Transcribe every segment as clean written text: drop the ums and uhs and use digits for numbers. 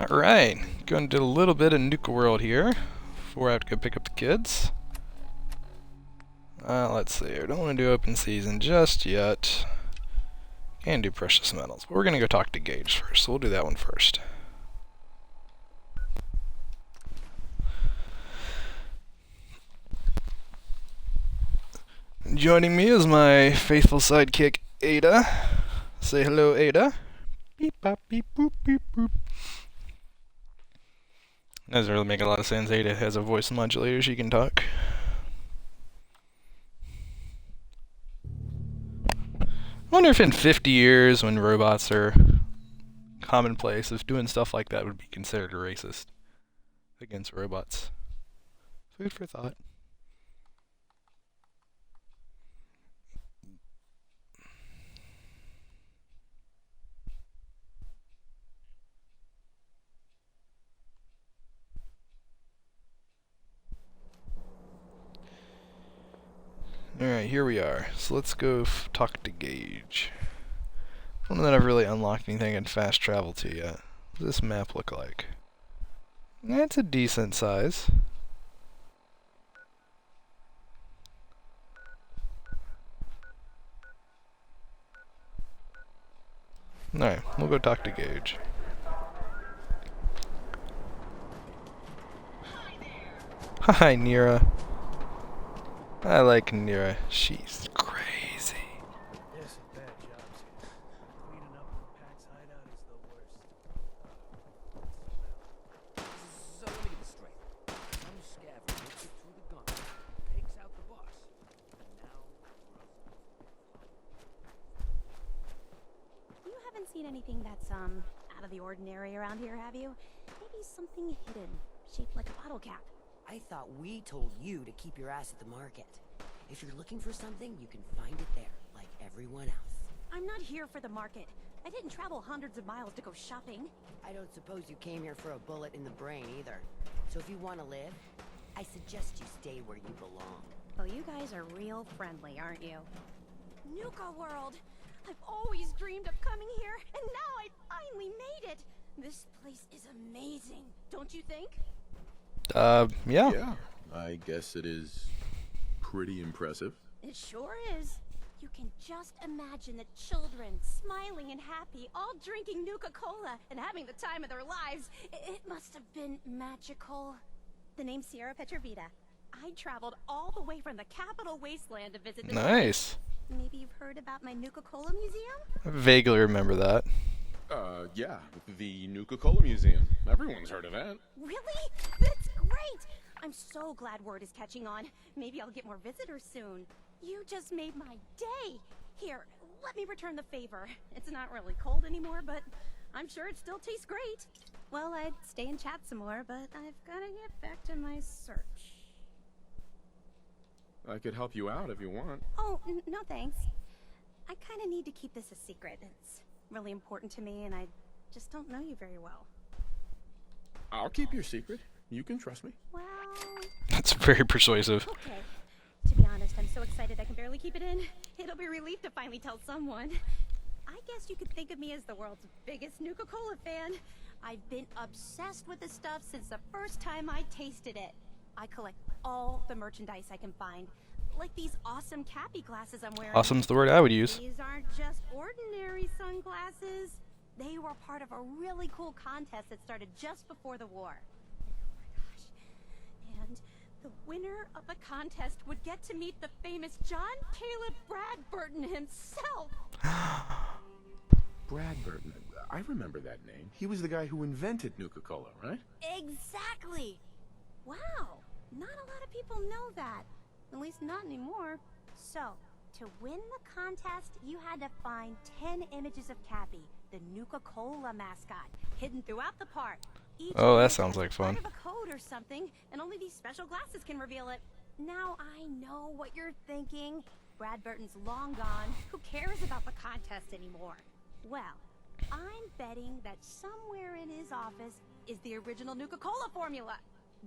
Alright, going to do a little bit of Nuka World here before I have to go pick up the kids. Let's see, I don't want to do open season just yet. Can do precious metals, but we're going to go talk to Gage first, so we'll do that one first. Joining me is my faithful sidekick, Ada. Say hello, Ada. Beep, bop, beep, boop, beep, boop. Doesn't really make a lot of sense. Ada has a voice modulator, she can talk. I wonder if in 50 years, when robots are commonplace, if doing stuff like that would be considered racist against robots. Food for thought. Alright, here we are. So let's go talk to Gage. I don't know that I've really unlocked anything in fast travel to yet. What does this map look like? It's a decent size. Alright, we'll go talk to Gage. Hi, Nira. I like Nira. She's crazy. There's some bad jobs here. Cleaning up the Pax hideout is the worst. So let me get this straight. Some scavenger makes it through the gauntlet, takes out the boss, and now You haven't seen anything that's out of the ordinary around here, have you? Maybe something hidden, shaped like a bottle cap. I thought we told you to keep your ass at the market. If you're looking for something, you can find it there, like everyone else. I'm not here for the market. I didn't travel hundreds of miles to go shopping. I don't suppose you came here for a bullet in the brain either. So if you want to live, I suggest you stay where you belong. Oh, you guys are real friendly, aren't you? Nuka World! I've always dreamed of coming here, and now I finally made it! This place is amazing, don't you think? Yeah. Yeah, I guess it is pretty impressive. It sure is. You can just imagine the children smiling and happy, all drinking Nuka-Cola and having the time of their lives. It must have been magical. The name's Sierra Petrovita. I traveled all the way from the capital wasteland to visit this Nice. place. Maybe you've heard about my Nuka-Cola museum? I vaguely remember that. Yeah, the Nuka-Cola Museum. Everyone's heard of that. Really? That's great! I'm so glad word is catching on. Maybe I'll get more visitors soon. You just made my day. Here, let me return the favor. It's not really cold anymore, but I'm sure it still tastes great. Well, I'd stay and chat some more, but I've gotta get back to my search. I could help you out if you want. Oh, no thanks. I kinda need to keep this a secret. It's really important to me, and I just don't know you very well. I'll keep your secret. You can trust me. Well... That's very persuasive. Okay. To be honest, I'm so excited I can barely keep it in. It'll be a relief to finally tell someone. I guess you could think of me as the world's biggest Nuka-Cola fan. I've been obsessed with this stuff since the first time I tasted it. I collect all the merchandise I can find. Like these awesome Cappy glasses I'm wearing. Awesome's the word I would use. These aren't just ordinary sunglasses. They were part of a really cool contest that started just before the war. Oh my gosh. And the winner of the contest would get to meet the famous John Caleb Bradburton himself. Bradburton. I remember that name. He was the guy who invented Nuka-Cola, right? Exactly. Wow. Not a lot of people know that. At least not anymore. So, to win the contest, you had to find 10 images of Cappy, the Nuka-Cola mascot, hidden throughout the park. Each Oh, that image sounds has like fun. part of a code or something, and only these special glasses can reveal it. Now I know what you're thinking. Bradburton's long gone. Who cares about the contest anymore? Well, I'm betting that somewhere in his office is the original Nuka-Cola formula.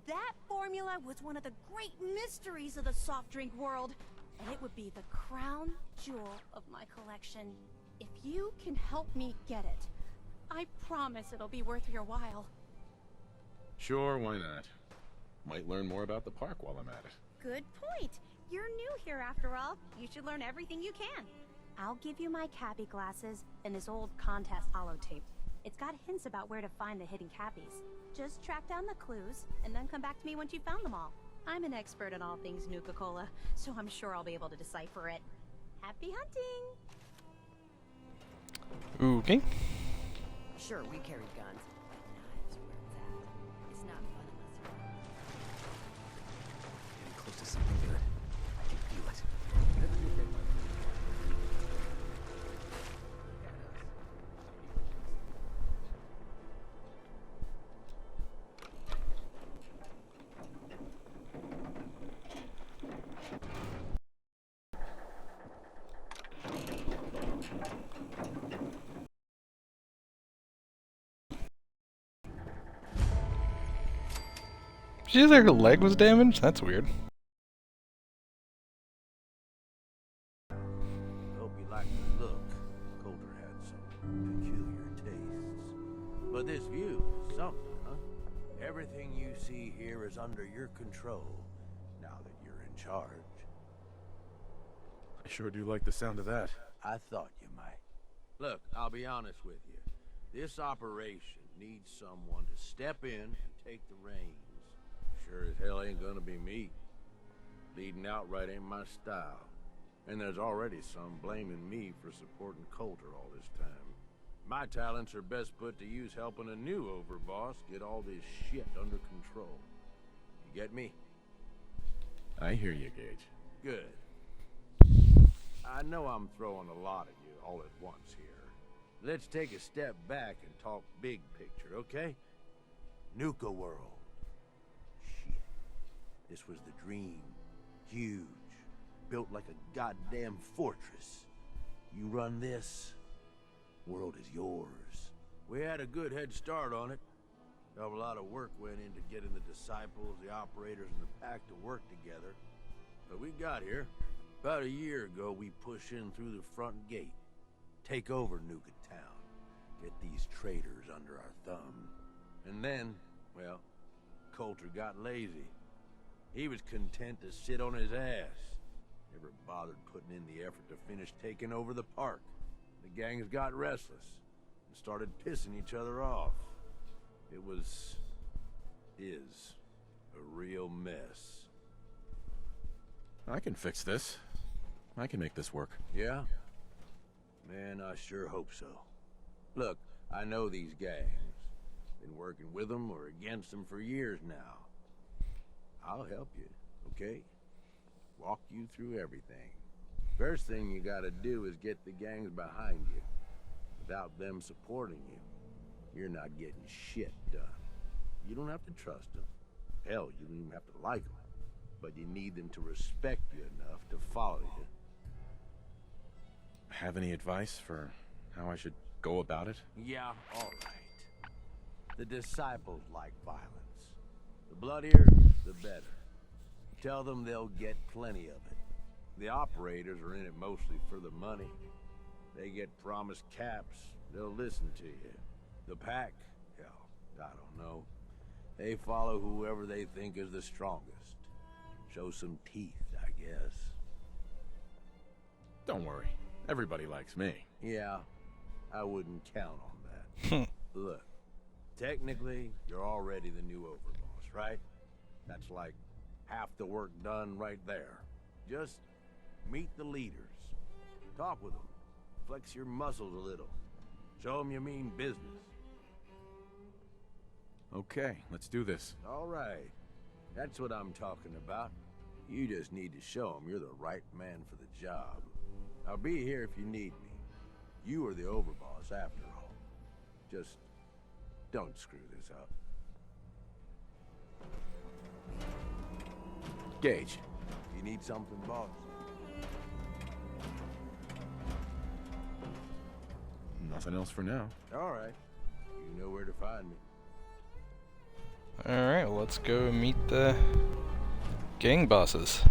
That formula was one of the great mysteries of the soft drink world, and it would be the crown jewel of my collection. If you can help me get it, I promise it'll be worth your while. Sure, why not? Might learn more about the park while I'm at it. Good point. You're new here after all. You should learn everything you can. I'll give you my cabbie glasses and this old contest holotape. It's got hints about where to find the hidden cabbies. Just track down the clues and then come back to me once you've found them all. I'm an expert in all things Nuka-Cola, so I'm sure I'll be able to decipher it. Happy hunting! Okay. Sure, we carry guns, but knives are where it's at. It's not fun unless you're Getting close to something good. I can feel it. She said her leg was damaged? That's weird. Hope you like the look. Coulter had some peculiar tastes. But this view is something, huh? Everything you see here is under your control, now that you're in charge. I sure do like the sound of that. I thought you might. Look, I'll be honest with you. This operation needs someone to step in and take the reins. Sure as hell ain't gonna be me. Leading outright ain't my style. And there's already some blaming me for supporting Coulter all this time. My talents are best put to use helping a new overboss get all this shit under control. You get me? I hear you, Gage. Good. I know I'm throwing a lot at you all at once here. Let's take a step back and talk big picture, okay? Nuka World. Shit. This was the dream. Huge. Built like a goddamn fortress. You run this, world is yours. We had a good head start on it. A lot of work went into getting the disciples, the operators, and the pack to work together. But we got here. About a year ago, we push in through the front gate. Take over Nuka Town. Get these traitors under our thumb. And then, well, Coulter got lazy. He was content to sit on his ass. Never bothered putting in the effort to finish taking over the park. The gangs got restless and started pissing each other off. It is a real mess. I can fix this. I can make this work. Yeah? Man, I sure hope so. Look, I know these gangs. Been working with them or against them for years now. I'll help you, okay? Walk you through everything. First thing you gotta do is get the gangs behind you. Without them supporting you, you're not getting shit done. You don't have to trust them. Hell, you don't even have to like them. But you need them to respect you enough to follow you. Have any advice for how I should go about it? Yeah, all right. The disciples like violence. The bloodier, the better. Tell them they'll get plenty of it. The operators are in it mostly for the money. They get promised caps, they'll listen to you. The pack, hell, I don't know. They follow whoever they think is the strongest. Show some teeth, I guess. Don't worry. Everybody likes me. Yeah, I wouldn't count on that. Look, technically, you're already the new overboss, right? That's like half the work done right there. Just meet the leaders. Talk with them. Flex your muscles a little. Show them you mean business. Okay, let's do this. All right. That's what I'm talking about. You just need to show them you're the right man for the job. I'll be here if you need me. You are the overboss after all. Just don't screw this up. Gage, you need something, boss? Nothing else for now. All right. You know where to find me. Alright, well, let's go meet the gang bosses.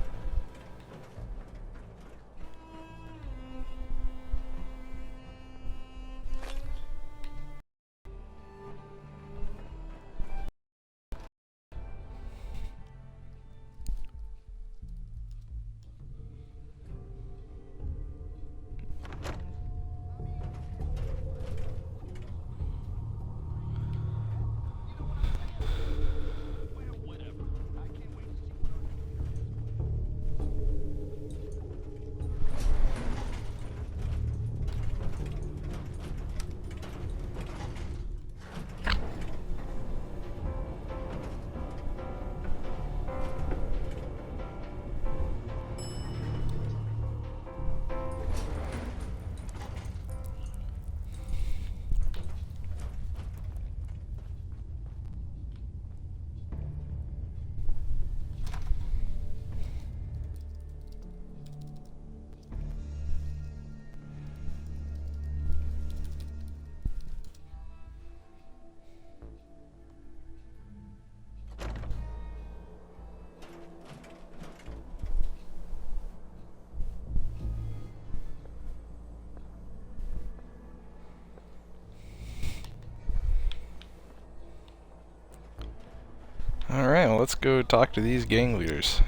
Alright, well, let's go talk to these gang leaders.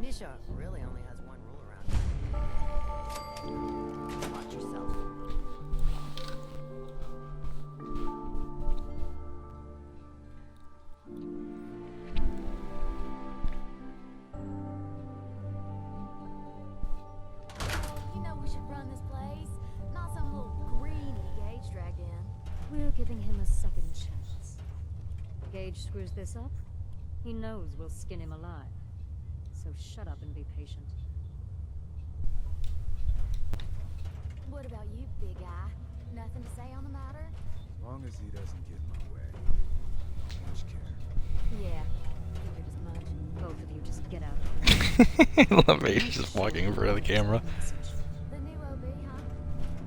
Nisha really only has one rule around here. Watch yourself. You know we should run this place, not some little greenie Gage dragged in. We're giving him a second chance. Gage screws this up, he knows we'll skin him alive. So shut up and be patient. What about you, big guy? Nothing to say on the matter? As long as he doesn't get in my way. Not much care. Yeah, figured as much. Both of you just get out of here. LeMay's just walking in front of the camera. The new OB, huh?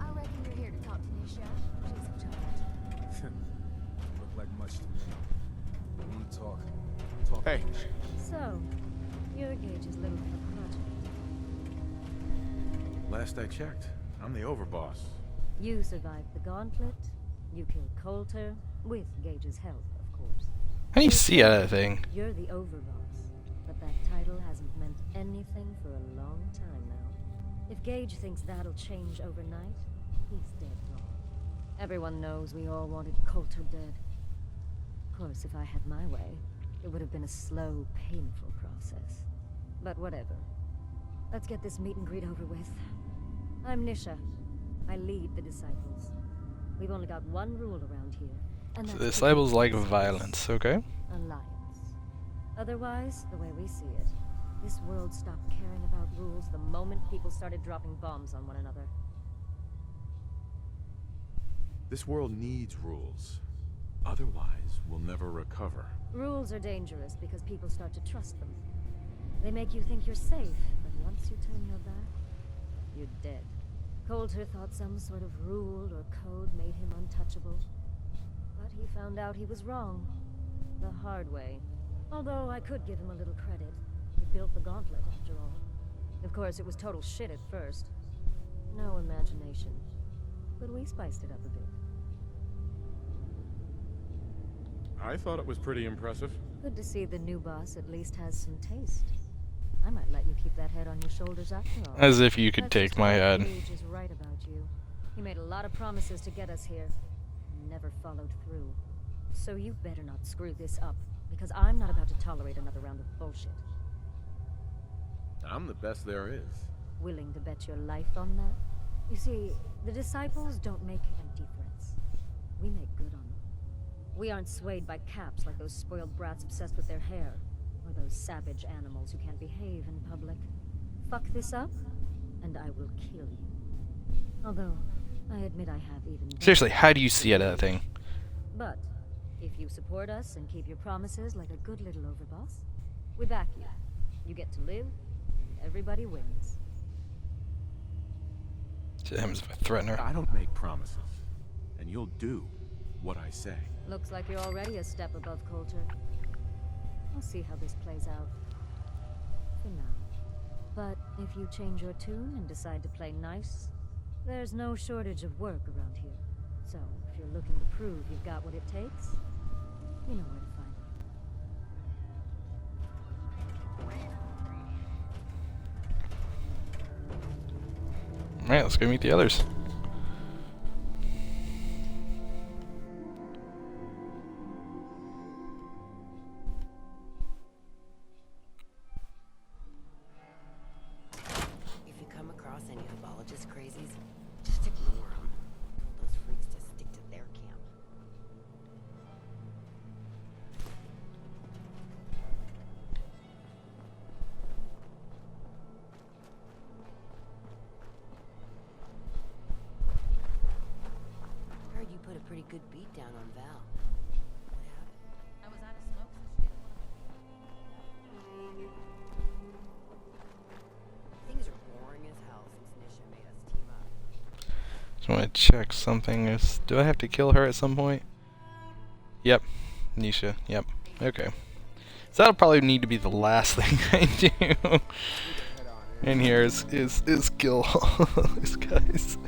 I reckon you're here to talk to Nisha. She's in charge. Look like much to me. I want to talk. Talk. Hey. So, you're Gage's little project. Last I checked, I'm the overboss. You survived the gauntlet, you killed Coulter, with Gage's help, of course. How do you see out of that thing? You're the overboss, but that title hasn't meant anything for a long time now. If Gage thinks that'll change overnight, he's dead wrong. Everyone knows we all wanted Coulter dead. Of course, if I had my way, it would have been a slow, painful process. But whatever. Let's get this meet and greet over with. I'm Nisha. I lead the Disciples. We've only got one rule around here, and So that's the disciples like peace. violence, okay? Alliance. Otherwise, the way we see it, this world stopped caring about rules the moment people started dropping bombs on one another. This world needs rules. Otherwise, we'll never recover. Rules are dangerous because people start to trust them. They make you think you're safe, but once you turn your back, you're dead. Coulter thought some sort of rule or code made him untouchable. But he found out he was wrong. The hard way. Although I could give him a little credit. He built the gauntlet, after all. Of course, it was total shit at first. No imagination. But we spiced it up a bit. I thought it was pretty impressive. Good to see the new boss at least has some taste. I might let you keep that head on your shoulders after all. As if you could That's take just my how head. Gage is right about you. He made a lot of promises to get us here. Never followed through. So you better not screw this up, because I'm not about to tolerate another round of bullshit. I'm the best there is. Willing to bet your life on that? You see, the Disciples don't make empty threats. We make good on them. We aren't swayed by caps like those spoiled brats obsessed with their hair, or those savage animals who can't behave in public. Fuck this up, and I will kill you. Although, I admit I have even better Seriously, how do you see out of that thing? But, if you support us and keep your promises like a good little overboss, we back you. You get to live, and everybody wins. To him as a threatener. I don't make promises. And you'll do what I say. Looks like you're already a step above Coulter. We'll see how this plays out. For now. But if you change your tune and decide to play nice, there's no shortage of work around here. So, if you're looking to prove you've got what it takes, you know where to find me. Alright, let's go meet the others. If you come across any Hebologist crazies, just ignore them. Those freaks just stick to their camp. Heard you put a pretty good beat down on Val. What happened? I was out of smoke, so she didn't want Things are boring as hell since Nisha made us team up. Just want to check something. Do I have to kill her at some point? Yep. Nisha. Yep. Okay. So that'll probably need to be the last thing I do. in here is kill all these guys.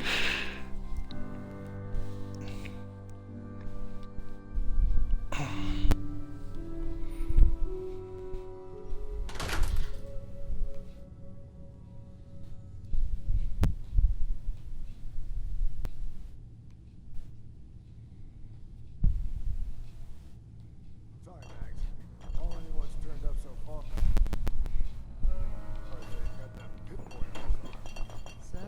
Sorry, Max. Only what's turned up so far. So,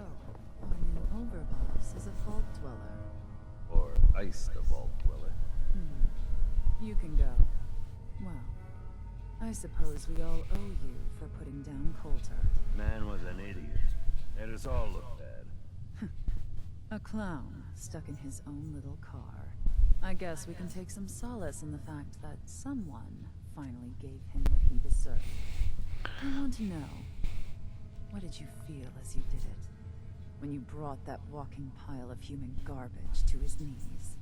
our new overboss is a vault dweller. Or ice the vault dweller. You can go. Well, I suppose we all owe you for putting down Coulter. Man was an idiot. Made us all look bad. A clown stuck in his own little car. I guess we can take some solace in the fact that someone finally gave him what he deserved. I want to know, what did you feel as you did it? When you brought that walking pile of human garbage to his knees?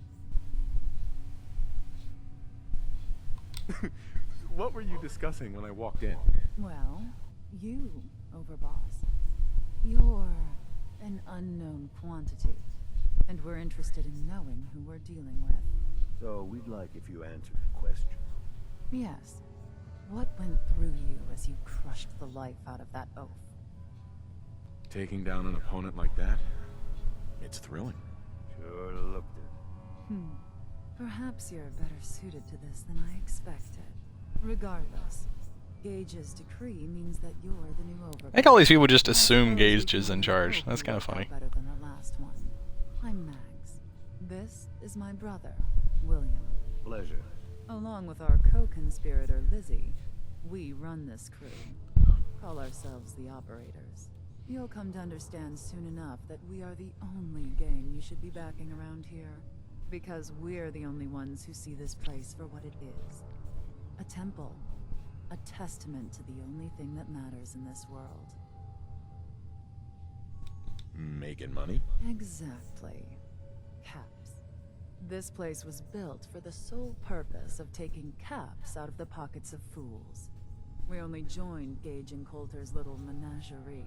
What were you discussing when I walked in? Well, you, Overboss. You're an unknown quantity, and we're interested in knowing who we're dealing with. So we'd like if you answered the question. Yes. What went through you as you crushed the life out of that oaf? Taking down an opponent like that? It's thrilling. Sure looked it. Perhaps you're better suited to this than I expected. Regardless, Gage's decree means that you're the new Overboss. I think all these people just assume Gage is in charge. That's kind of funny. Better than the last one. I'm Max. This is my brother, William. Pleasure. Along with our co-conspirator, Lizzie, we run this crew. Call ourselves the Operators. You'll come to understand soon enough that we are the only gang you should be backing around here. Because we're the only ones who see this place for what it is. A temple. A testament to the only thing that matters in this world. Making money? Exactly. Caps. This place was built for the sole purpose of taking caps out of the pockets of fools. We only joined Gage and Coulter's little menagerie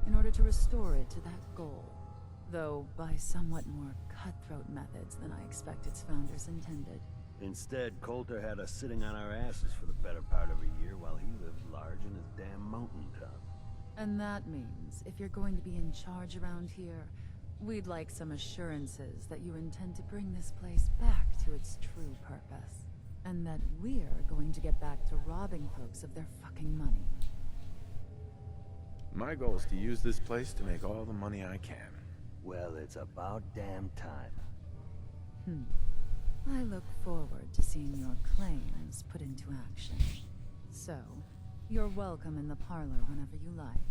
in order to restore it to that goal. Though by somewhat more cutthroat methods than I expect its founders intended. Instead, Coulter had us sitting on our asses for the better part of a year while he lived large in his damn mountaintop. And that means, if you're going to be in charge around here, we'd like some assurances that you intend to bring this place back to its true purpose. And that we're going to get back to robbing folks of their fucking money. My goal is to use this place to make all the money I can. Well, it's about damn time. I look forward to seeing your claims put into action. So, you're welcome in the parlor whenever you like.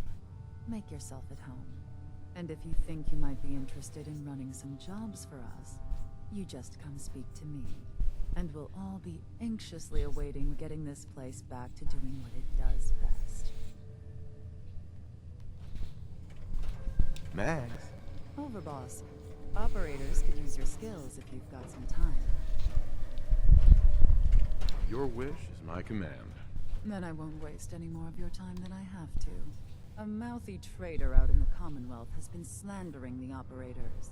Make yourself at home. And if you think you might be interested in running some jobs for us, you just come speak to me. And we'll all be anxiously awaiting getting this place back to doing what it does best. Max? Overboss, operators could use your skills if you've got some time. Your wish is my command. Then I won't waste any more of your time than I have to. A mouthy traitor out in the Commonwealth has been slandering the operators.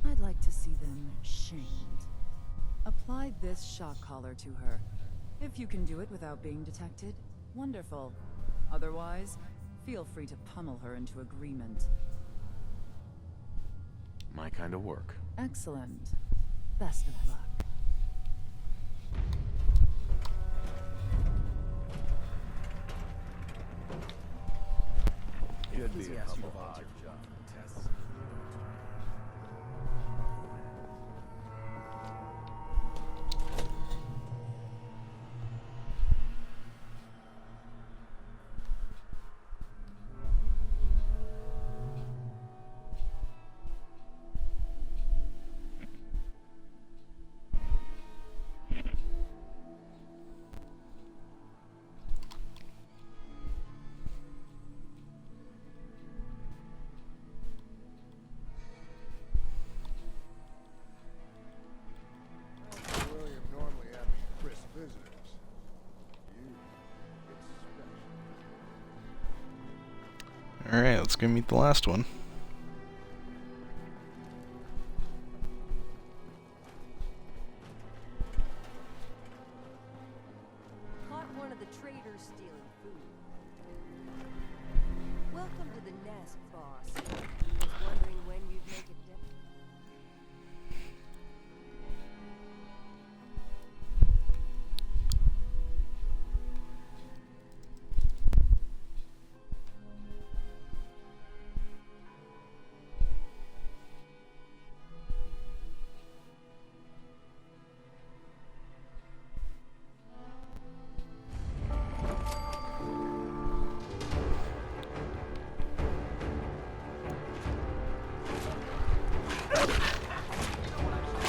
I'd like to see them shamed. Apply this shock collar to her. If you can do it without being detected, wonderful. Otherwise, feel free to pummel her into agreement. My kind of work. Excellent. Best of luck. Should be a couple odd jobs. Tests. Alright, let's go meet the last one. Caught one of the traders stealing food. Welcome to the nest, boss. Was wondering when you'd make it down.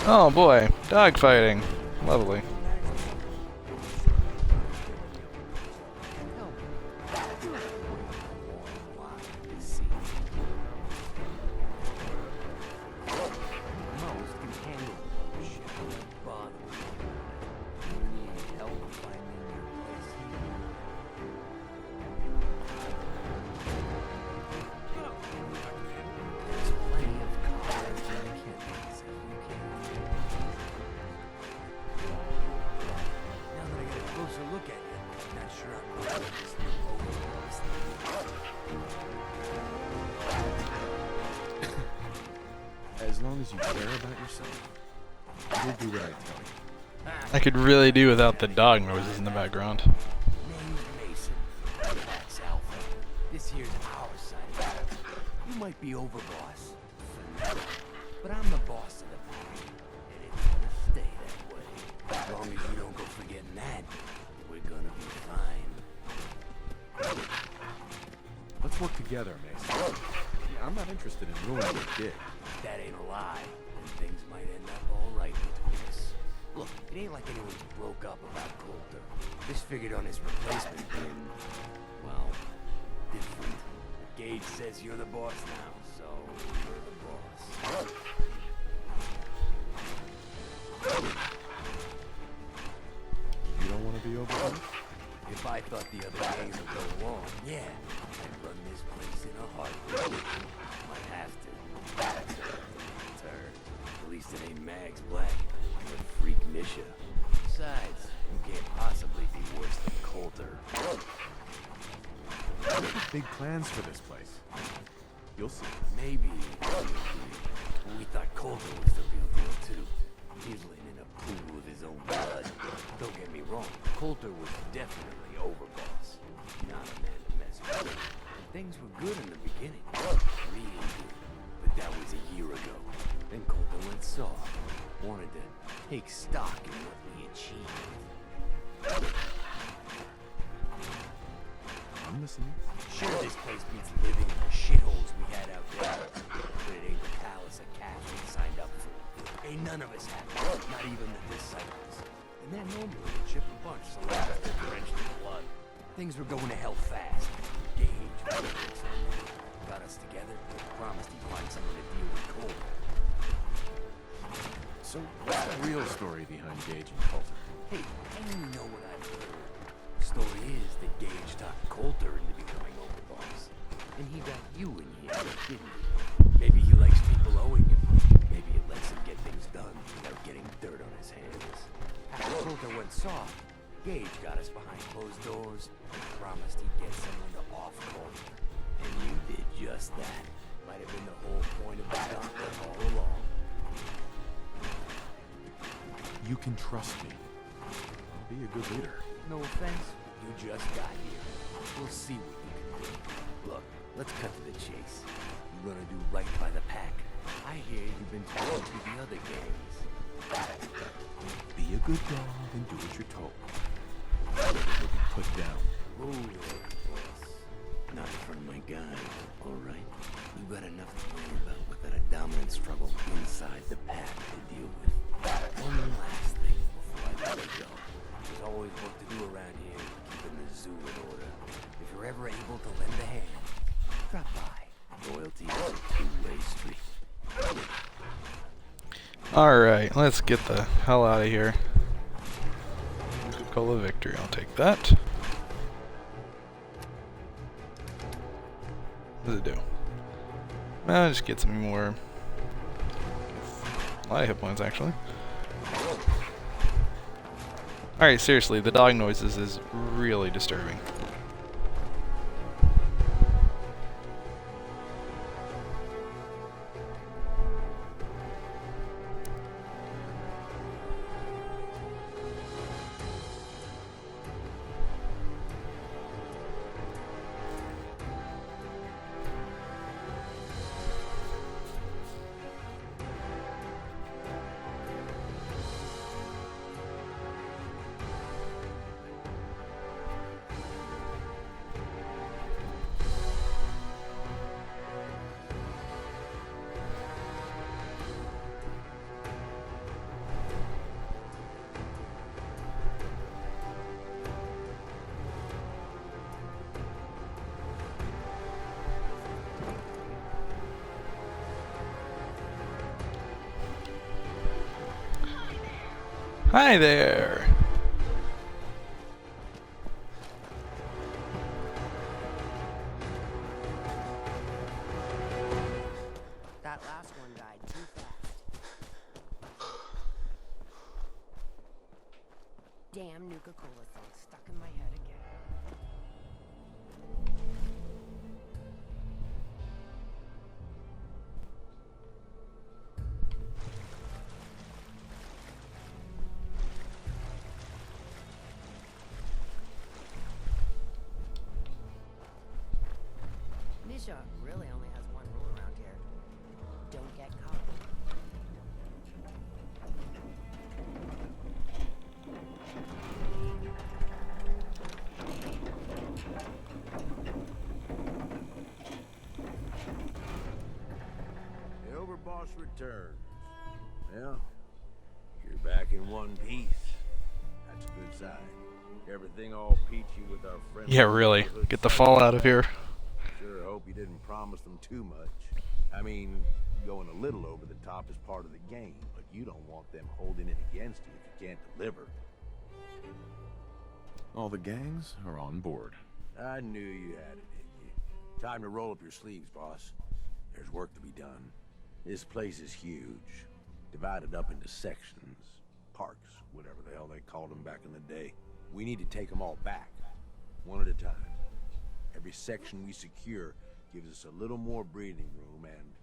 Oh boy, dogfighting. Lovely. As long as you care about yourself, you'll do what I tell you. I could really do without the dog noises in the background. Name's Mason. That's Alpha. This here's our side of it. You might be overboss, but I'm the boss of the pack, and it's gonna stay that way. As long as you don't go forgetting that, we're gonna be fine. Let's work together, Mason. Yeah, I'm not interested in ruining your gig. That ain't a lie, and things might end up all right between us. Look, it ain't like anyone broke up about Coulter. Just figured on his replacement being, well, different. Gage says you're the boss now, so you're the boss. You don't want to be overboard? If I thought the other gangs would go along, yeah, I'd run this place in a heartbeat. Might have to. Turd. At least it ain't Mags Black, or Freak Misha. Besides, you can't possibly be worse than Coulter. I have big plans for this place. You'll see. Maybe. We thought Coulter was the real deal too. Fizzling in a pool of his own blood. Don't get me wrong, Coulter was definitely overboss. Not a man to mess with. Things were good in the beginning. Really good. But that was a year ago. Then Coulter went soft. Wanted to take stock in what we achieved. I'm listening. Sure, this place beats living in the shitholes we had out there. But it ain't the palace of cats we signed up for. Ain't none of us happy, not even the disciples. And they're normally a chip a bunch, so long as they're drenched in blood. Things were going to hell fast. Gage got us together, promised he'd find someone to deal with Coulter. So, what's the real story behind Gage and Coulter? Hey, I only know what I've heard. The story is that Gage talked Coulter into becoming overboss. And he got you in here, didn't he? Maybe he likes people owing him. Maybe it lets him get things done without getting dirt on his hands. After Coulter went soft, Gage got us behind closed doors and promised he'd get someone to off Coulter. And you did just that. Might have been the whole point of the gauntlet all along. You can trust me. I'll be a good leader. No offense, you just got here. We'll see what you can do. Look, let's cut to the chase. You're gonna do right by the pack. I hear you've been talking to the other gangs. Be a good dog and do what you're told. You'll be put down. Oh, boss. Not in front of my guys, alright? You got enough to worry about without a dominant struggle inside the pack to deal with. One last thing before I let you go. There's always work to do around here, keeping the zoo in order. If you're ever able to lend a hand, drop by. Loyalty is a two-way street. Alright, let's get the hell out of here. Coca-Cola Victory, I'll take that. What does it do? Just get some more. A lot of hit points, actually. Alright, seriously, the dog noises is really disturbing. Hi there! That last one died too fast. Damn Nuka-Cola song stuck in my head again. Nisha really only has one rule around here. Don't get caught. The Overboss returns. Well, you're back in one piece. That's a good sign. Everything all peachy with our friends. Yeah, really. Get the fall out of here. Sure hope you didn't promise them too much. I mean, going a little over the top is part of the game, but you don't want them holding it against you if you can't deliver. All the gangs are on board. I knew you had it in you. Time to roll up your sleeves, boss. There's work to be done. This place is huge. Divided up into sections. Parks, whatever the hell they called them back in the day. We need to take them all back. One at a time. Every section we secure gives us a little more breathing room and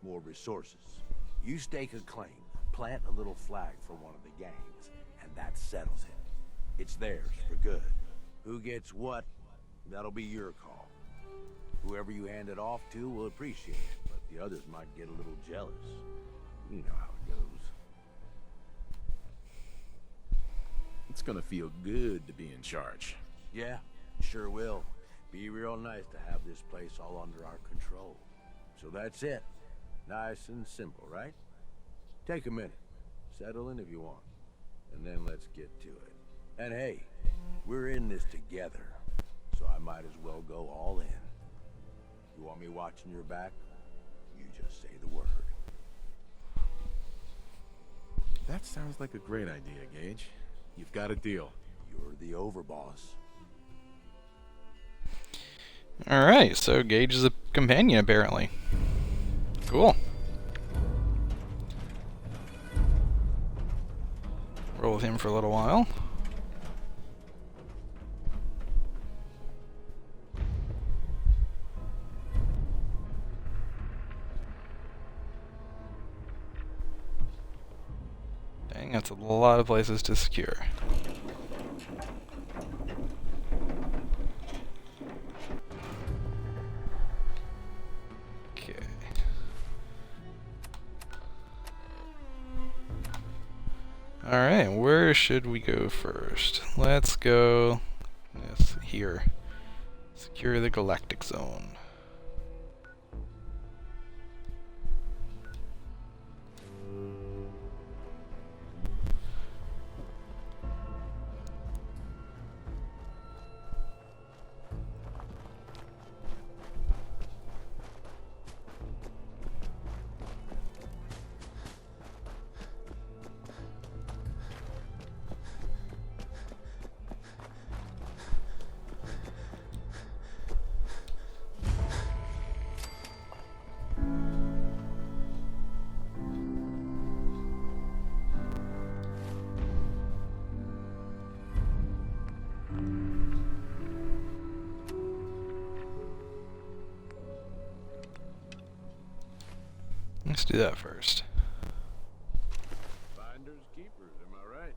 more resources. You stake a claim, plant a little flag for one of the gangs, and that settles it. It's theirs for good. Who gets what, that'll be your call. Whoever you hand it off to will appreciate it, but the others might get a little jealous. You know how it goes. It's gonna feel good to be in charge. Yeah, sure will. Be real nice to have this place all under our control. So that's it. Nice and simple, right? Take a minute. Settle in if you want. And then let's get to it. And hey, we're in this together. So I might as well go all in. You want me watching your back? You just say the word. That sounds like a great idea, Gage. You've got a deal. You're the overboss. Alright, so Gage is a companion, apparently. Cool. Roll with him for a little while. Dang, that's a lot of places to secure. Alright, where should we go first? Let's go here. Secure the Galactic Zone. Let's do that first. Finders keepers, am I right?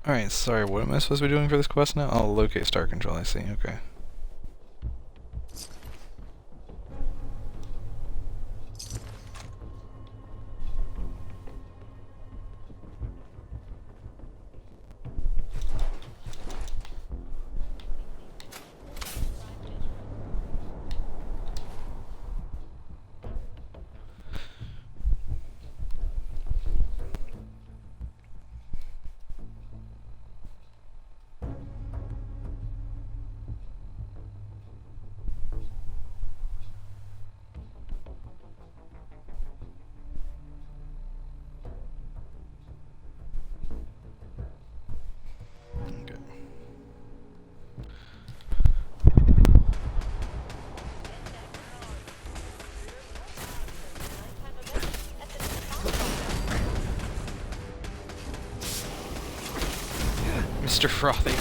Alright, sorry, what am I supposed to be doing for this quest now? Oh, locate Star Control, I see, okay. Mr. Frothy.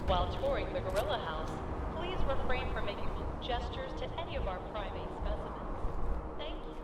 While touring the Gorilla House, please refrain from making gestures to any of our primate specimens. Thank you.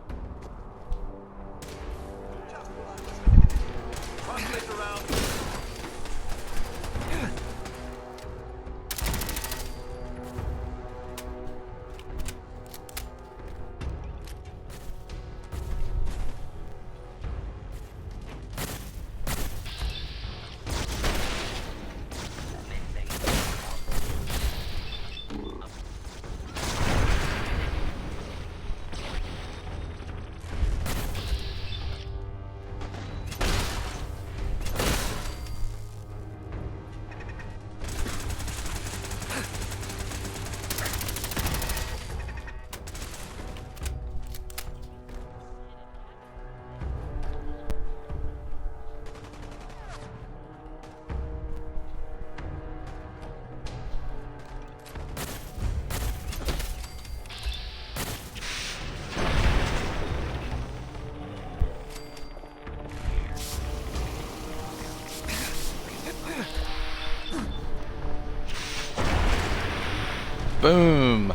Boom!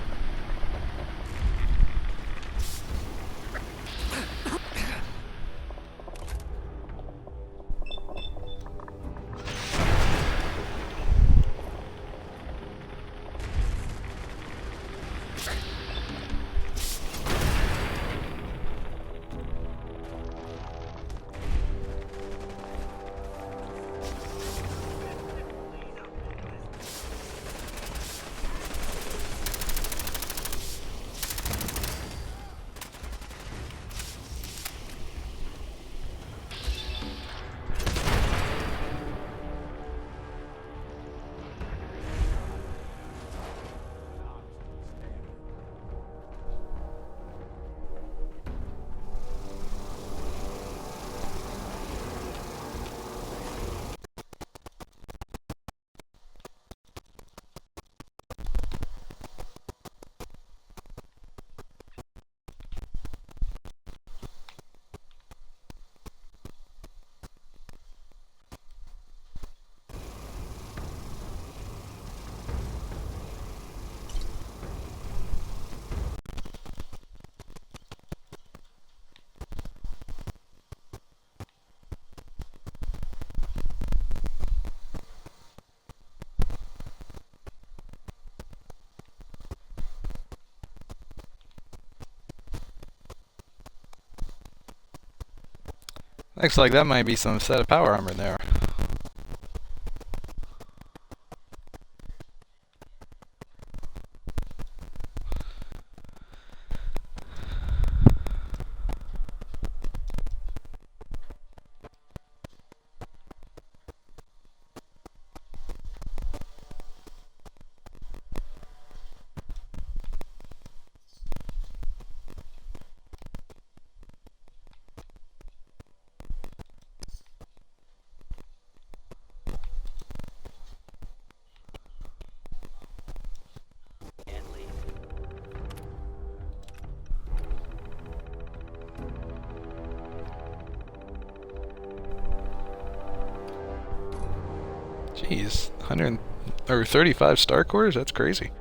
Looks like that might be some set of power armor there. Jeez, 100 or 35 star cores? That's crazy.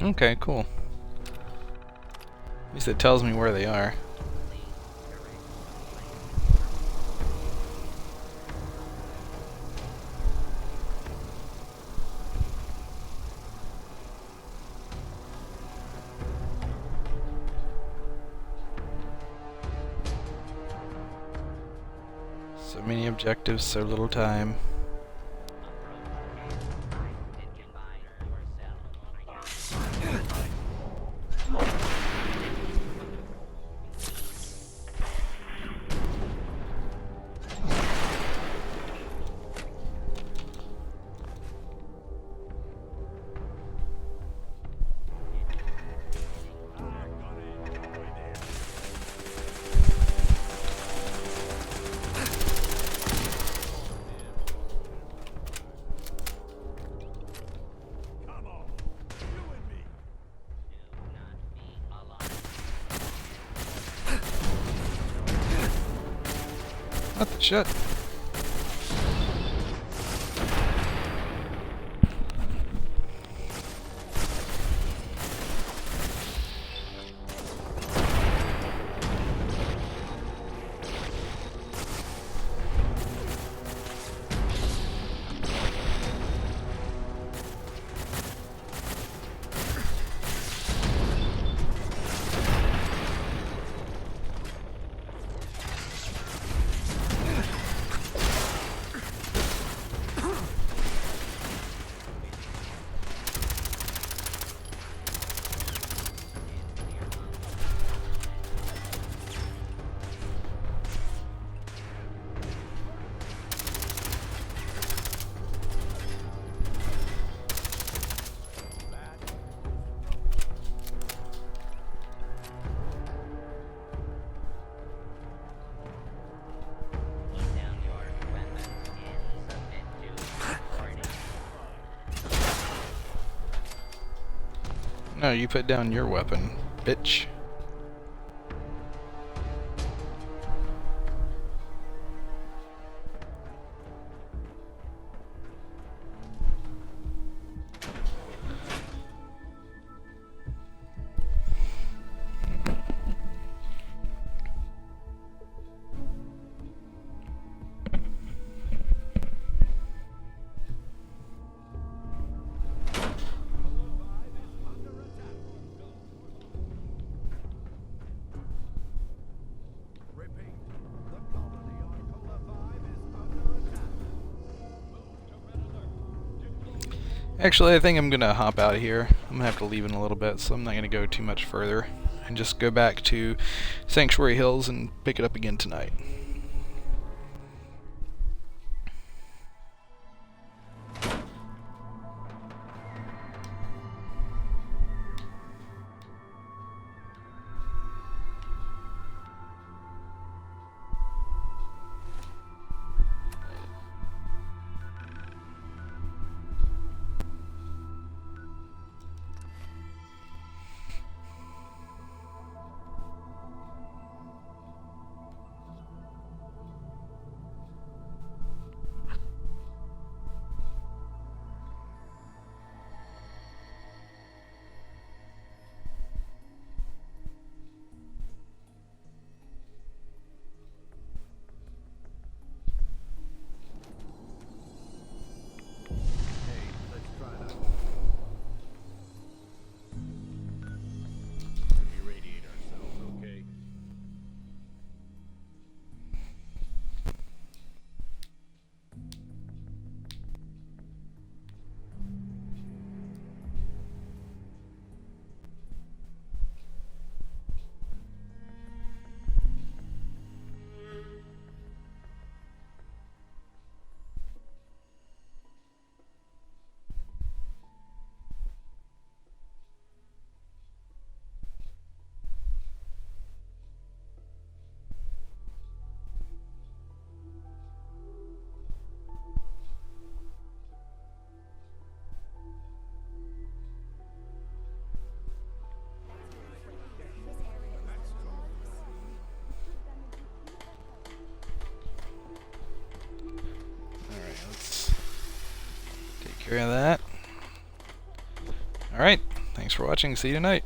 Okay, cool. At least it tells me where they are. So many objectives, so little time. What the shit? No, you put down your weapon, bitch. Actually, I think I'm gonna hop out of here. I'm gonna have to leave in a little bit, so I'm not gonna go too much further. And just go back to Sanctuary Hills and pick it up again tonight. Take care of that. Alright, thanks for watching. See you tonight.